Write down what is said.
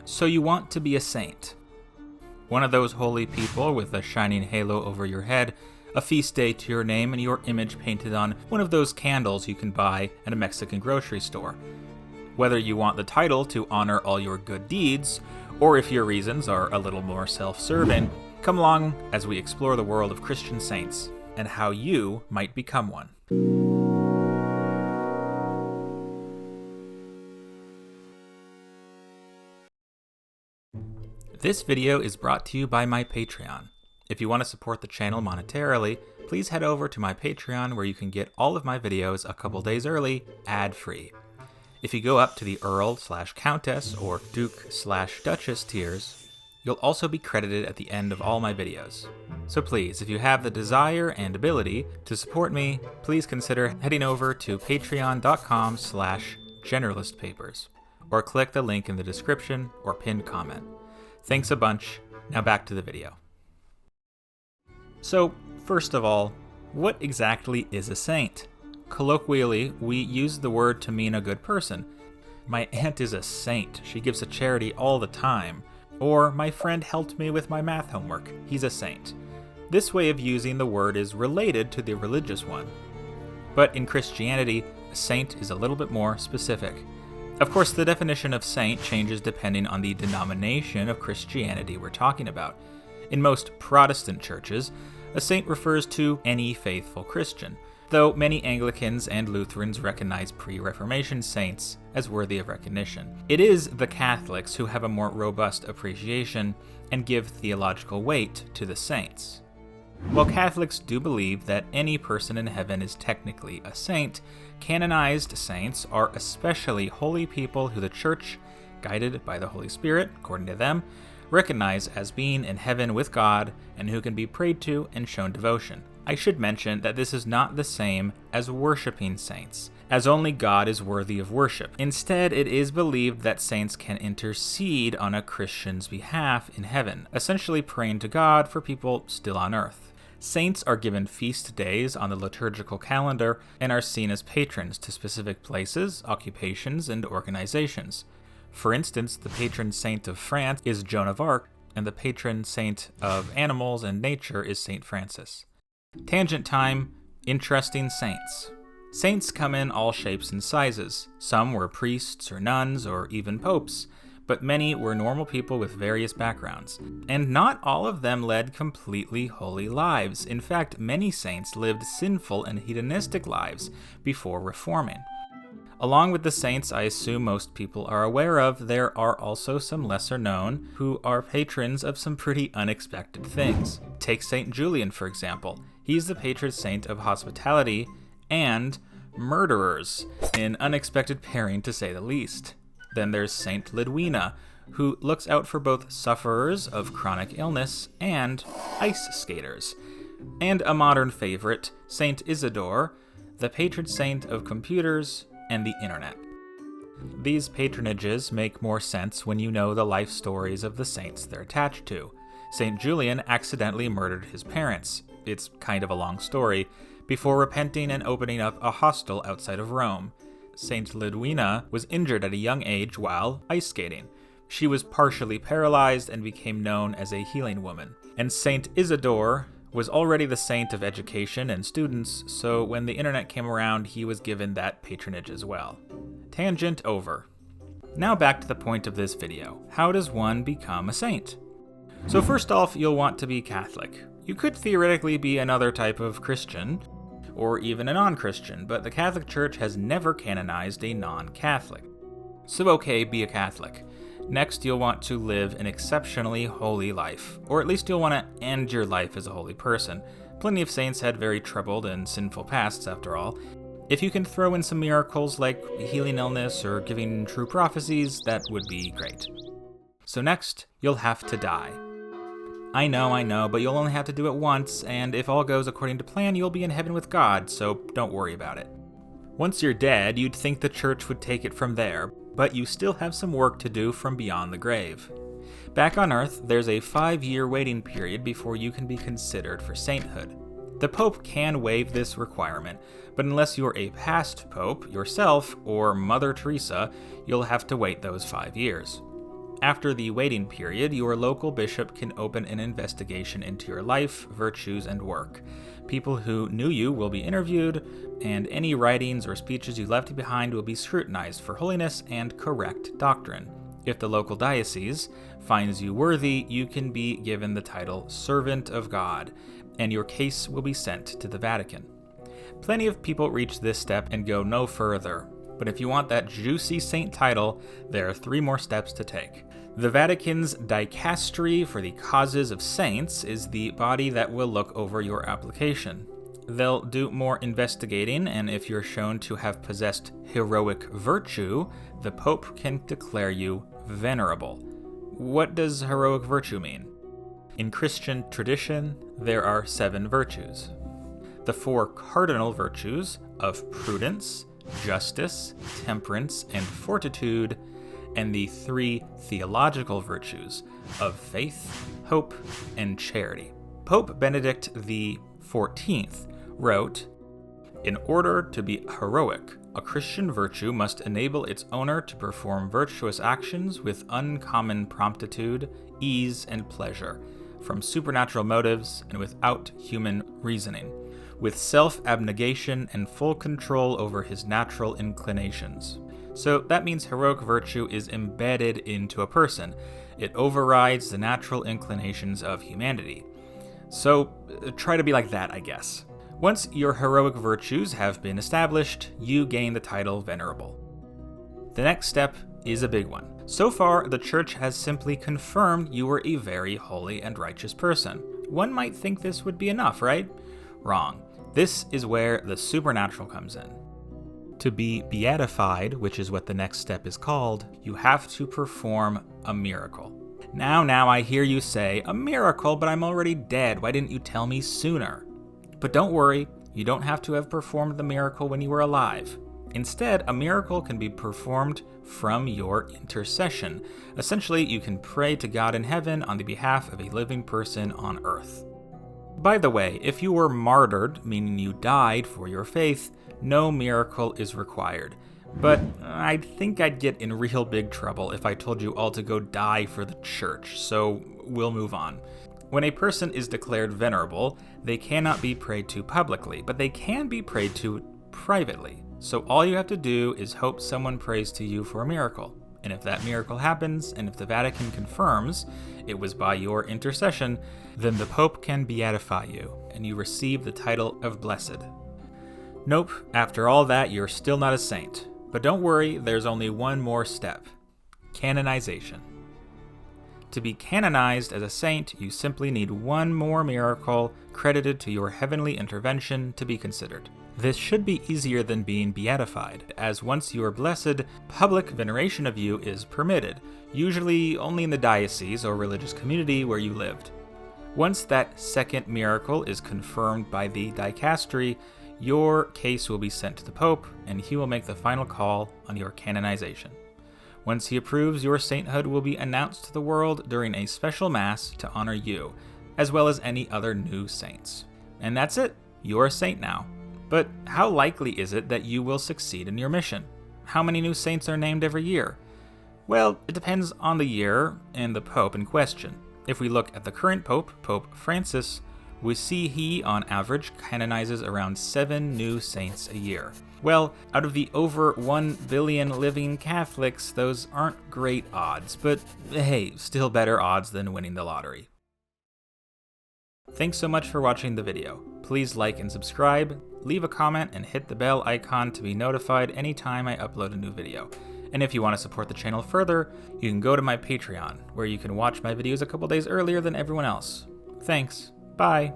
So you want to be a saint. One of those holy people with a shining halo over your head, a feast day to your name, and your image painted on one of those candles you can buy at a Mexican grocery store. Whether you want the title to honor all your good deeds, or if your reasons are a little more self-serving, come along as we explore the world of Christian saints and how you might become one. This video is brought to you by my Patreon. If you want to support the channel monetarily, please head over to my Patreon where you can get all of my videos a couple days early, ad-free. If you go up to the Earl/Countess or Duke/Duchess tiers, you'll also be credited at the end of all my videos. So please, if you have the desire and ability to support me, please consider heading over to patreon.com/generalistpapers, or click the link in the description or pinned comment. Thanks a bunch. Now back to the video. So, first of all, what exactly is a saint? Colloquially, we use the word to mean a good person. My aunt is a saint. She gives to charity all the time. Or, my friend helped me with my math homework. He's a saint. This way of using the word is related to the religious one. But in Christianity, a saint is a little bit more specific. Of course, the definition of saint changes depending on the denomination of Christianity we're talking about. In most Protestant churches, a saint refers to any faithful Christian, though many Anglicans and Lutherans recognize pre-Reformation saints as worthy of recognition. It is the Catholics who have a more robust appreciation and give theological weight to the saints. While Catholics do believe that any person in heaven is technically a saint, canonized saints are especially holy people who the Church, guided by the Holy Spirit, according to them, recognize as being in heaven with God and who can be prayed to and shown devotion. I should mention that this is not the same as worshiping saints, as only God is worthy of worship. Instead, it is believed that saints can intercede on a Christian's behalf in heaven, essentially praying to God for people still on earth. Saints are given feast days on the liturgical calendar and are seen as patrons to specific places, occupations, and organizations. For instance, the patron saint of France is Joan of Arc, and the patron saint of animals and nature is Saint Francis. Tangent time, interesting saints. Saints come in all shapes and sizes. Some were priests or nuns or even popes, but many were normal people with various backgrounds. And not all of them led completely holy lives. In fact, many saints lived sinful and hedonistic lives before reforming. Along with the saints I assume most people are aware of, there are also some lesser known who are patrons of some pretty unexpected things. Take Saint Julian, for example. He's the patron saint of hospitality and murderers, an unexpected pairing to say the least. Then there's Saint Lidwina, who looks out for both sufferers of chronic illness and ice skaters. And a modern favorite, Saint Isidore, the patron saint of computers and the internet. These patronages make more sense when you know the life stories of the saints they're attached to. Saint Julian accidentally murdered his parents. It's kind of a long story, before repenting and opening up a hostel outside of Rome. Saint Lidwina was injured at a young age while ice skating. She was partially paralyzed and became known as a healing woman. And Saint Isidore was already the saint of education and students, so when the internet came around, he was given that patronage as well. Tangent over. Now back to the point of this video. How does one become a saint? So first off, you'll want to be Catholic. You could theoretically be another type of Christian, or even a non-Christian, but the Catholic Church has never canonized a non-Catholic. So okay, be a Catholic. Next, you'll want to live an exceptionally holy life, or at least you'll want to end your life as a holy person. Plenty of saints had very troubled and sinful pasts, after all. If you can throw in some miracles like healing illness or giving true prophecies, that would be great. So next, you'll have to die. I know, but you'll only have to do it once, and if all goes according to plan, you'll be in heaven with God, so don't worry about it. Once you're dead, you'd think the church would take it from there, but you still have some work to do from beyond the grave. Back on Earth, there's a 5-year waiting period before you can be considered for sainthood. The Pope can waive this requirement, but unless you're a past Pope yourself or Mother Teresa, you'll have to wait those 5 years. After the waiting period, your local bishop can open an investigation into your life, virtues, and work. People who knew you will be interviewed, and any writings or speeches you left behind will be scrutinized for holiness and correct doctrine. If the local diocese finds you worthy, you can be given the title Servant of God, and your case will be sent to the Vatican. Plenty of people reach this step and go no further, but if you want that juicy saint title, there are 3 more steps to take. The Vatican's Dicastery for the Causes of Saints is the body that will look over your application. They'll do more investigating, and if you're shown to have possessed heroic virtue, the Pope can declare you venerable. What does heroic virtue mean? In Christian tradition, there are 7 virtues. The 4 cardinal virtues of prudence, justice, temperance, and fortitude, and the 3 theological virtues of faith, hope, and charity. Pope Benedict XIV wrote, "In order to be heroic, a Christian virtue must enable its owner to perform virtuous actions with uncommon promptitude, ease, and pleasure, from supernatural motives and without human reasoning, with self-abnegation and full control over his natural inclinations." So that means heroic virtue is embedded into a person. It overrides the natural inclinations of humanity. So try to be like that, I guess. Once your heroic virtues have been established, you gain the title Venerable. The next step is a big one. So far, the Church has simply confirmed you were a very holy and righteous person. One might think this would be enough, right? Wrong. This is where the supernatural comes in. To be beatified, which is what the next step is called, you have to perform a miracle. Now I hear you say, "A miracle, but I'm already dead. Why didn't you tell me sooner?" But don't worry, you don't have to have performed the miracle when you were alive. Instead, a miracle can be performed from your intercession. Essentially, you can pray to God in heaven on the behalf of a living person on earth. By the way, if you were martyred, meaning you died for your faith, no miracle is required. But I think I'd get in real big trouble if I told you all to go die for the Church, so we'll move on. When a person is declared venerable, they cannot be prayed to publicly, but they can be prayed to privately. So all you have to do is hope someone prays to you for a miracle. And if that miracle happens, and if the Vatican confirms it was by your intercession, then the Pope can beatify you, and you receive the title of Blessed. Nope, after all that, you're still not a saint. But don't worry, there's only one more step: canonization. To be canonized as a saint, you simply need one more miracle credited to your heavenly intervention to be considered. This should be easier than being beatified, as once you are blessed, public veneration of you is permitted, usually only in the diocese or religious community where you lived. Once that second miracle is confirmed by the dicastery, your case will be sent to the Pope, and he will make the final call on your canonization. Once he approves, your sainthood will be announced to the world during a special mass to honor you, as well as any other new saints. And that's it, you're a saint now. But how likely is it that you will succeed in your mission? How many new saints are named every year? Well, it depends on the year and the Pope in question. If we look at the current Pope, Pope Francis, we see he, on average, canonizes around 7 new saints a year. Well, out of the over 1 billion living Catholics, those aren't great odds, but hey, still better odds than winning the lottery. Thanks so much for watching the video. Please like and subscribe, leave a comment, and hit the bell icon to be notified anytime I upload a new video. And if you want to support the channel further, you can go to my Patreon, where you can watch my videos a couple days earlier than everyone else. Thanks. Bye.